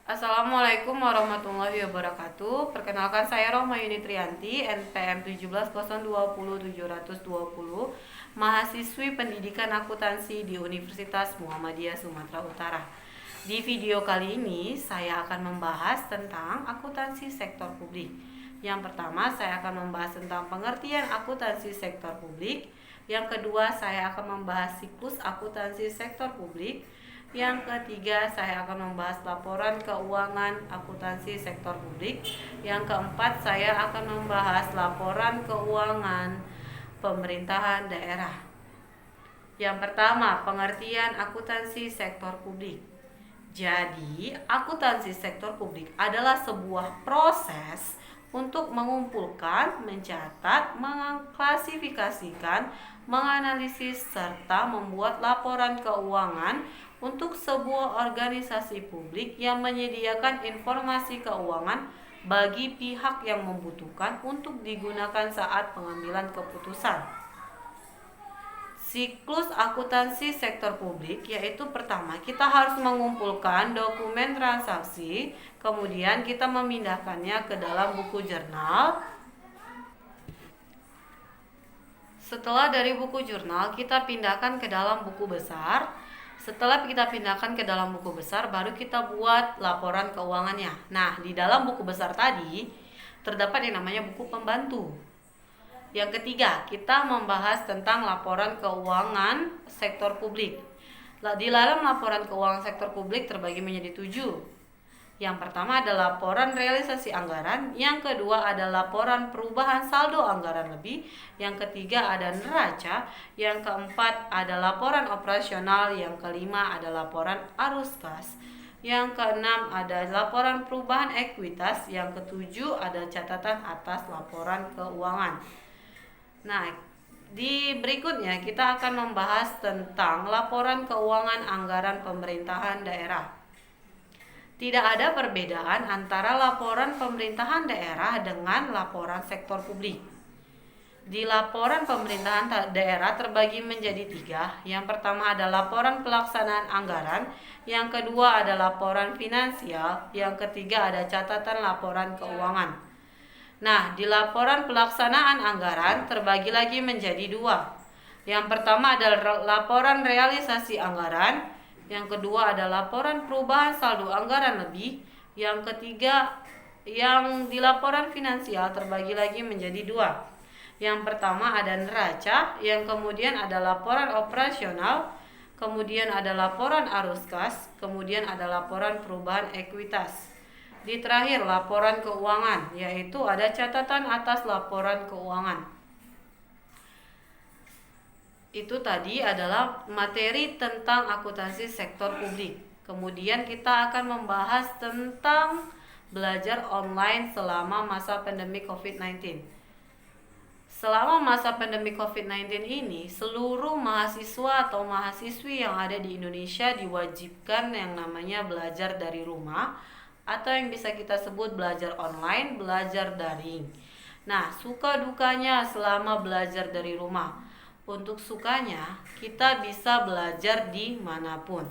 Assalamualaikum warahmatullahi wabarakatuh. Perkenalkan, saya Rohma Yunitrianti, NPM 17020720, mahasiswi pendidikan akuntansi di Universitas Muhammadiyah Sumatera Utara. Di video kali ini saya akan membahas tentang akuntansi sektor publik. Yang pertama, saya akan membahas tentang pengertian akuntansi sektor publik. Yang kedua, saya akan membahas siklus akuntansi sektor publik. Yang ketiga, saya akan membahas laporan keuangan akuntansi sektor publik. Yang keempat, saya akan membahas laporan keuangan pemerintahan daerah. Yang pertama, pengertian akuntansi sektor publik. Jadi, akuntansi sektor publik adalah sebuah proses untuk mengumpulkan, mencatat, mengklasifikasikan, menganalisis, serta membuat laporan keuangan untuk sebuah organisasi publik yang menyediakan informasi keuangan bagi pihak yang membutuhkan untuk digunakan saat pengambilan keputusan. Siklus akuntansi sektor publik yaitu pertama, kita harus mengumpulkan dokumen transaksi, kemudian kita memindahkannya ke dalam buku jurnal. Setelah dari buku jurnal, kita pindahkan ke dalam buku besar. Setelah kita pindahkan ke dalam buku besar, baru kita buat laporan keuangannya. Nah, di dalam buku besar tadi terdapat yang namanya buku pembantu. Yang ketiga, kita membahas tentang laporan keuangan sektor publik. Di dalam laporan keuangan sektor publik terbagi menjadi 7. Yang pertama adalah laporan realisasi anggaran, yang kedua ada laporan perubahan saldo anggaran lebih, yang ketiga ada neraca, yang keempat ada laporan operasional, yang kelima ada laporan arus kas, yang keenam ada laporan perubahan ekuitas, yang ketujuh ada catatan atas laporan keuangan. Nah, di berikutnya kita akan membahas tentang laporan keuangan anggaran pemerintahan daerah. Tidak ada perbedaan antara laporan pemerintahan daerah dengan laporan sektor publik. Di laporan pemerintahan daerah terbagi menjadi 3. Yang pertama ada laporan pelaksanaan anggaran, yang kedua ada laporan finansial, yang ketiga ada catatan laporan keuangan. Nah, di laporan pelaksanaan anggaran terbagi lagi menjadi 2. Yang pertama adalah laporan realisasi anggaran, yang kedua ada laporan perubahan saldo anggaran lebih, yang ketiga yang di laporan finansial terbagi lagi menjadi 2. Yang pertama ada neraca, yang kemudian ada laporan operasional, kemudian ada laporan arus kas, kemudian ada laporan perubahan ekuitas. Di terakhir laporan keuangan, yaitu ada catatan atas laporan keuangan. Itu tadi adalah materi tentang akuntansi sektor publik. Kemudian kita akan membahas tentang belajar online selama masa pandemi COVID-19. Selama masa pandemi COVID-19 ini, seluruh mahasiswa atau mahasiswi yang ada di Indonesia diwajibkan yang namanya belajar dari rumah, atau yang bisa kita sebut belajar online, belajar daring. Nah, suka dukanya selama belajar dari rumah. Untuk sukanya, kita bisa belajar dimanapun.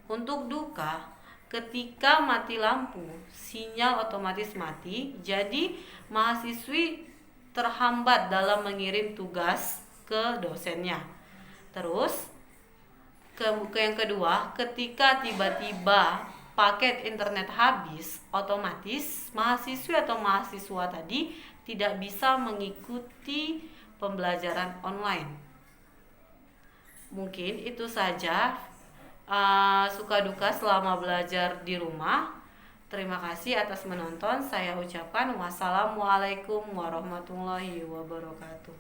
Untuk duka, ketika mati lampu, sinyal otomatis mati, jadi mahasiswi terhambat dalam mengirim tugas ke dosennya. Terus, yang kedua, ketika tiba-tiba paket internet habis, otomatis mahasiswi atau mahasiswa tadi tidak bisa mengikuti pembelajaran online. Mungkin itu saja suka duka selama belajar di rumah. Terima kasih atas menonton. Saya ucapkan wassalamualaikum warahmatullahi wabarakatuh.